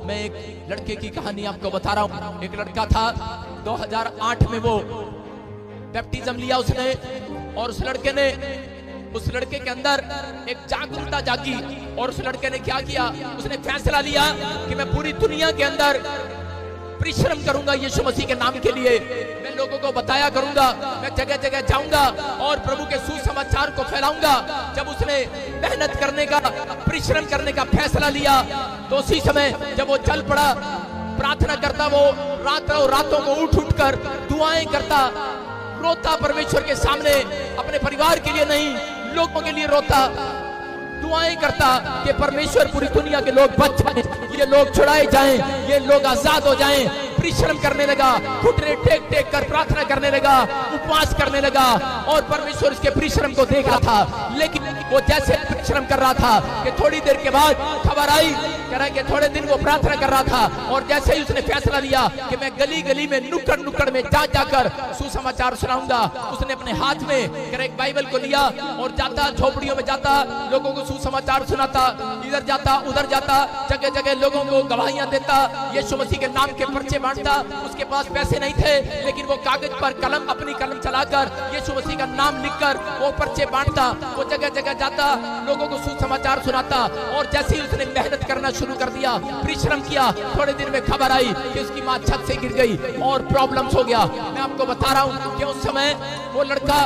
मैं एक लड़के की कहानी आपको बता रहा हूँ। एक लड़का था, 2008 में वो बैप्टिज्म लिया उसने, और उस लड़के के अंदर एक जागरूकता जागी, और उस लड़के ने क्या किया, उसने फैसला लिया कि मैं पूरी दुनिया के अंदर परिश्रम करूंगा यीशु मसीह के नाम के लिए। मैं लोगों को बताया करूंगा, मैं जगह जगह जाऊंगा और प्रभु के सुसमाचार को फैलाऊंगा। जब उसने मेहनत करने का, परिश्रम करने का फैसला लिया, तो उसी समय जब वो चल पड़ा, प्रार्थना करता, वो रातों को उठ कर दुआएं करता, रोता परमेश्वर के सामने, अपने परिवार के लिए नहीं, लोगों के लिए रोता, दुआएं करता कि परमेश्वर पूरी दुनिया के लोग बच जाएं, ये लोग छुड़ाए जाएं, ये लोग आजाद हो जाएं। परिश्रम करने लगा, घुटने टेक टेक कर प्रार्थना करने लगा, उपवास करने लगा, और परमेश्वर उसके परिश्रम को देख रहा था। लेकिन वो जैसे परिश्रम कर रहा था कि थोड़ी देर के बाद खबर आई, कह रहा है कि थोड़े दिन वो प्रार्थना कर रहा था, और जैसे ही उसने फैसला लिया कि मैं गली गली में, नुक्कड़ में जाकर सुसमाचार सुनाऊंगा, उसने अपने हाथ में एक बाइबल को लिया और जाता, झोपड़ियों में जाता, लोगों को सुसमाचार सुनाता, इधर जाता उधर जाता, जगह जगह लोगों को गवाहियां देता, यीशु मसीह के नाम के पर्चे बांटता। उसके पास पैसे नहीं थे, लेकिन वो कागज पर अपनी कलम चलाकर यीशु मसीह का नाम लिखकर वो पर्चे बांटता, वो जगह जगह जाता, लोगों को सुसमाचार सुनाता। और जैसे ही उसने मेहनत करना शुरू कर दिया, परिश्रम किया, थोड़े दिन में खबर आई कि उसकी माँ छत से गिर गई और प्रॉब्लम्स हो गया। मैं आपको बता रहा हूँ कि उस समय वो लड़का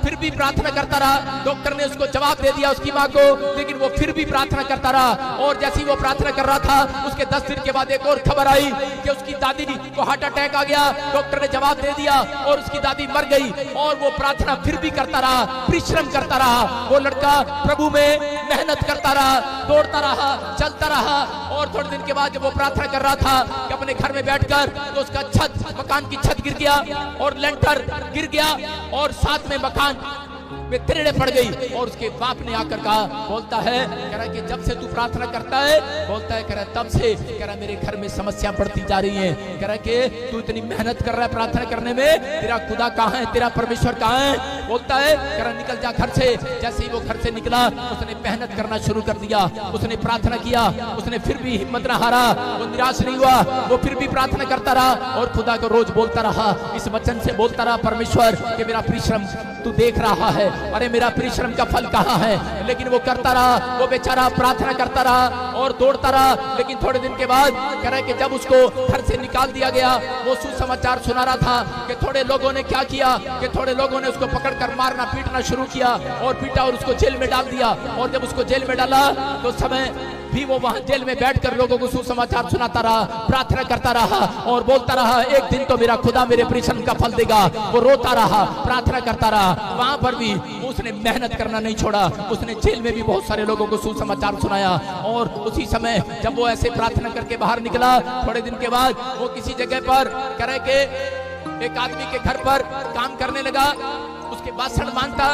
फिर भी प्रार्थना करता रहा। डॉक्टर ने उसको जवाब दे दिया, उसकी माँ को, लेकिन वो फिर भी प्रार्थना करता रहा। और जैसे ही वो प्रार्थना कर रहा था, उसके 10 दिन के बाद एक और खबर आई कि उसकी दादी को हार्ट अटैक आ गया। डॉक्टर ने जवाब दे दिया और उसकी दादी मर गई। और वो प्रार्थना फिर भी करता रहा, परिश्रम करता रहा। वो लड़का प्रभु में मेहनत करता रहा, दौड़ता रहा, चलता रहा। और थोड़े दिन के बाद जब वो प्रार्थना कर रहा था कि अपने घर में बैठकर, तो उसका मकान की छत गिर गया और लेंटर गिर गया, और साथ में मकान में तिरड़े पड़ गई। और उसके बाप ने आकर कहा, बोलता है, कह रहा कि जब से तू प्रार्थना करता है, बोलता है, कह रहा तब से, कह रहा मेरे घर में समस्या बढ़ती जा रही है। कह रहा कि तू इतनी मेहनत कर रहा है प्रार्थना करने में, तेरा खुदा कहाँ है, तेरा परमेश्वर कहाँ है? बोलता है, कह रहा निकल जा घर से। जैसे ही वो घर से निकला, उसने मेहनत करना शुरू कर दिया, उसने प्रार्थना किया, उसने फिर भी हिम्मत न हारा, वो निराश नहीं हुआ, वो फिर भी प्रार्थना करता रहा और खुदा को रोज बोलता रहा, इस वचन से बोलता रहा, परमेश्वर कि मेरा परिश्रम तू देख रहा है, अरे मेरा परिश्रम का फल कहाँ है? लेकिन वो करता रहा, वो बेचारा प्रार्थना करता रहा और दौड़ता रहा। लेकिन थोड़े दिन के बाद कह रहा है कि जब उसको घर से निकाल दिया गया, वो सुसमाचार सुना रहा था कि थोड़े लोगों ने क्या किया, कि थोड़े लोगों ने उसको पकड़कर मारना पीटना शुरू किया, और पीटा और उसको जेल में डाल दिया। और जब उसको जेल में डाला, तो समय भी वो वहां जेल में बैठकर लोगों को सुसमाचार सुनाता रहा, प्रार्थना करता रहा और बोलता रहा, एक दिन तो मेरा खुदा मेरे परिश्रम का फल देगा। वो रोता रहा, प्रार्थना करता रहा। वहां पर भी उसने मेहनत करना नहीं छोड़ा, उसने जेल में भी बहुत सारे लोगों को सुसमाचार सुनाया। और उसी समय जब वो ऐसे प्रार्थना करके बाहर निकला, थोड़े दिन के बाद वो किसी जगह पर करे के एक आदमी के घर पर काम करने लगा, उसके बासन मांगता,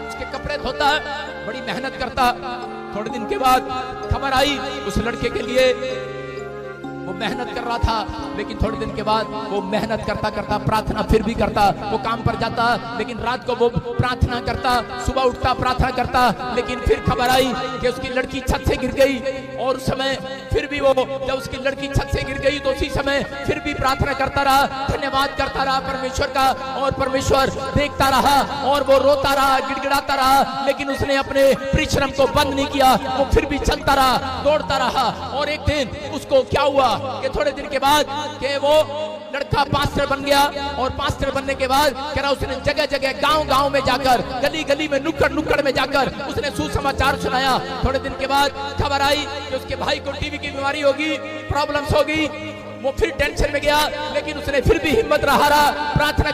उसके कपड़े धोता, बड़ी मेहनत करता। थोड़े दिन के बाद खबर आई उस लड़के के लिए, वो मेहनत कर रहा था, लेकिन थोड़े दिन के बाद वो मेहनत करता करता प्रार्थना फिर भी करता, वो काम पर जाता, लेकिन रात को वो प्रार्थना करता, सुबह उठता प्रार्थना करता। लेकिन फिर खबर आई कि उसकी लड़की छत से गिर गई, और उस समय फिर भी वो, जब उसकी लड़की छत से गिर गई, तो उसी समय फिर भी प्रार्थना करता रहा, धन्यवाद करता रहा परमेश्वर का, और परमेश्वर देखता रहा, और वो रोता रहा, गिड़गिड़ाता रहा। लेकिन उसने अपने परिश्रम को बंद नहीं किया, वो फिर भी चलता रहा, दौड़ता रहा। और एक दिन उसको क्या हुआ कि थोड़े दिन के बाद कि वो लड़का पास्टर बन गया, और पास्टर बनने के बाद कह रहा उसने जगह जगह गांव में जाकर, गली गली में, नुक्कड़ में जाकर उसने सुसमाचार सुनाया। थोड़े दिन के बाद खबर आई कि उसके भाई को टीबी की बीमारी होगी, प्रॉब्लम्स होगी। वो फिर टेंशन में गया, लेकिन उसने फिर भी हिम्मत रहा, प्रार्थना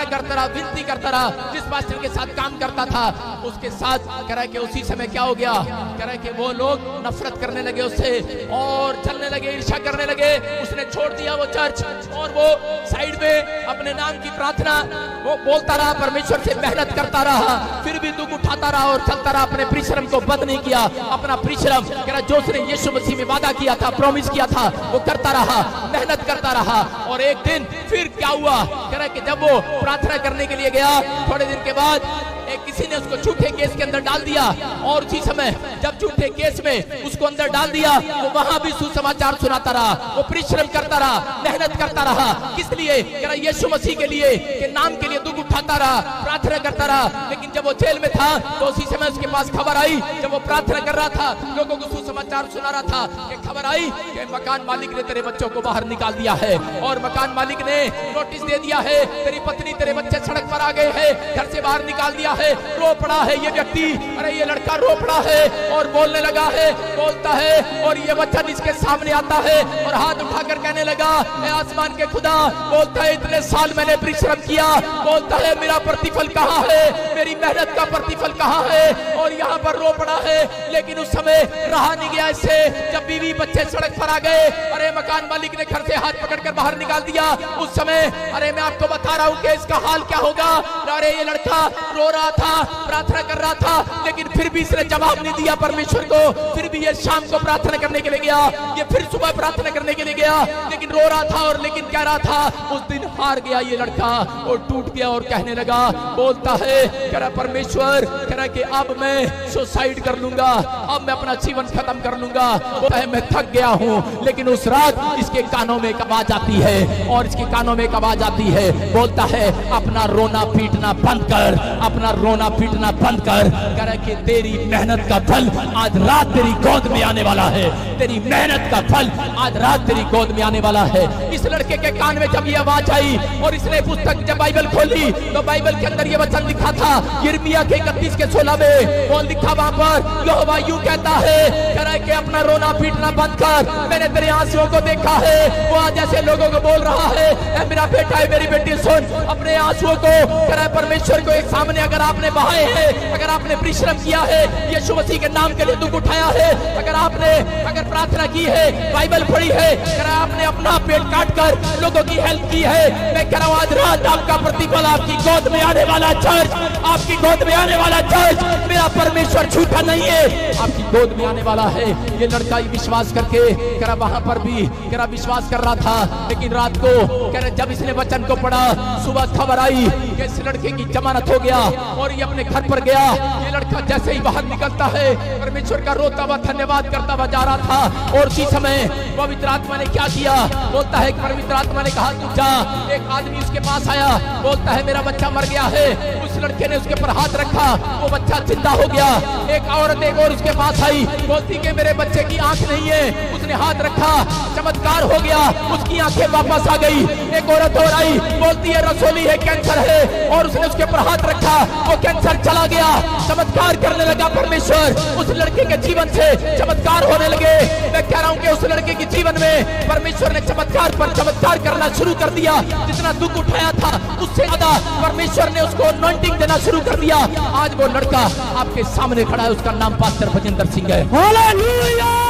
करता रहा, विनती करता रहा। जिस पास्टर के साथ काम करता था, उसके साथ कह रहा है कि उसी समय क्या हो गया, कह रहा है कि वो लोग नफरत करने लगे उससे, और चलने लगे, ईर्ष्या करने लगे। उसने छोड़ दिया वो चर्च, और वो साइड में अपने नाम की प्रार्थना वो बोलता रहा, परमेश्वर से मेहनत करता रहा, फिर भी दुख उठाता रहा और चलता रहा, अपने परिश्रम को बंद नहीं किया। अपना परिश्रम कह रहा जो उसने यीशु मसीह में वादा किया था, प्रॉमिस किया था, वो करता रहा, मेहनत करता रहा। और एक दिन फिर क्या हुआ, कह रहा कि जब वो प्रार्थना करने के लिए गया, थोड़े दिन के बाद किसी ने उसको झूठे केस के अंदर डाल दिया, और उसी समय जब झूठे केस में उसको अंदर डाल दिया, वो वहां भी सुसमाचार सुनाता रहा, वो परिश्रम करता रहा, मेहनत करता रहा। किस लिए? कह रहा यीशु मसीह के लिए, के नाम के लिए दुख उठाता रहा, प्रार्थना करता रहा। लेकिन जब वो जेल में था तो उसी समय उसके पास खबर आई, जब वो प्रार्थना कर रहा था, लोगों को सुसमाचार सुना रहा था, कि खबर आई कि मकान मालिक ने तेरे बच्चों को बाहर निकाल दिया है, और मकान मालिक ने नोटिस दे दिया है, तेरी पत्नी तेरे बच्चे सड़क पर आ गए हैं, घर से बाहर निकाल दिया है। रो पड़ा है ये व्यक्ति, अरे ये लड़का रो पड़ा है और बोलने लगा है, बोलता है, और ये वचन इसके सामने आता है और हाथ उठाकर कहने लगा, ए आसमान के खुदा, बोलता है इतने साल मैंने परिश्रम किया, बोलता है मेरा प्रतिफल कहाँ है, मेरी मेहनत का प्रतिफल कहाँ है, और यहाँ पर रो पड़ा है। लेकिन उस समय रहा नहीं गया इससे, जब बीवी बच्चे सड़क पर आ गए, अरे मकान मालिक ने घर से हाथ पकड़कर बाहर निकाल दिया। उस समय अरे मैं आपको बता रहा हूँ कि इसका हाल क्या होगा। अरे ये लड़का रो रहा था, प्रार्थना कर रहा था, लेकिन फिर भी इसने जवाब नहीं दिया परमेश्वर को। फिर भी ये शाम को प्रार्थना करने के लिए गया, ये फिर सुबह प्रार्थना करने के लिए गया, लेकिन रो रहा था, और लेकिन कह रहा था उस दिन हार गया ये लड़का और टूट गया, और कहने लगा, बोलता है, कह रहा परमेश्वर, कह रहा कि अब मैं सुसाइड कर लूंगा, अब मैं अपना जीवन खत्म कर लूंगा, बोलता है मैं थक गया हूँ। लेकिन उस रात इसके कानों में एक आवाज आती है, और इसके कानों में एक आवाज आती है, बोलता है अपना रोना पीटना बंद कर, अपना रोना पीटना बंद कर, कह रहा कि तेरी मेहनत का फल आज रात तेरी गोद में आने वाला है, तेरी मेहनत का फल आज रात तेरी गोद में आने वाला है। इस लड़के के कान में जब ये आवाज आई और इसने पुस्तक जब बाइबल खोली, तो बाइबल के अंदर ये वचन लिखा था, यिर्मयाह के 31:16 में वो लिखा, वहां पर यहोवा यूं कहता है, कह रहा है कि अपना रोना पीटना बंद कर, मैंने तेरे आंसुओं को देखा है। वो आज ऐसे लोगों को बोल रहा है, ए मेरा बेटा है, मेरी बेटी सुन, अपने आंसुओं को, कह रहा है परमेश्वर को एक सामने अगर आपने बहाए हैं, अगर आपने परिश्रम किया है, यीशु मसीह के नाम के लिए दुख उठाया है, अगर प्रार्थना की है, बाइबल पढ़ी है, कह रहा है आपने अपना पेट काट कर लोगों की हेल्प की है, मैं कह रहा हूं आज रात आपका प्रतिफल आपकी गोद में आने वाला चर्च, आपकी गोद में आने वाला चर्च, मेरा परमेश्वर झूठा नहीं है, आपकी गोद में आने वाला है। ये लड़का विश्वास करके, कह रहा वहां पर भी, कह रहा विश्वास कर रहा था, लेकिन रात को, कह रहा जब इसने वचन को पढ़ा, सुबह खबर आई कि इस लड़के की जमानत हो गया, और ये अपने घर पर गया। ये लड़का जैसे ही बाहर निकलता है, परमेश्वर का रोता हुआ धन्यवाद करता हुआ जा रहा था, और उसी समय पवित्र आत्मा ने क्या किया, बोलता है पवित्र आत्मा ने कहा तू जा। एक आदमी उसके पास आया, बोलता है मेरा बच्चा मर गया है। उस लड़के ने उसके ऊपर हाथ रखा, वो बच्चा जिंदा हो गया। एक औरत एक और उसके पास आई, बोलती कि मेरे बच्चे की आंख नहीं है, उसने हाथ रखा, चमत्कार हो गया, उसकी आंखें वापस आ गई। एक औरत और आई, बोलती है रसोली है, कैंसर है, और उसने उसके ऊपर हाथ रखा, वो कैंसर चला गया। चमत्कार करने लगा परमेश्वर, उस लड़के के जीवन से चमत्कार होने लगे। मैं कह रहा हूं कि उस लड़के के जीवन में परमेश्वर ने चमत्कार पर चमत्कार करना शुरू कर दिया। जितना दुख उठाया था उससे ज्यादा परमेश्वर ने उसको अनॉइंटिंग देना शुरू कर दिया। आज वो लड़का आपके सामने खड़ा है, उसका नाम पास्टर भजिंदर सिंह है। हालेलुया।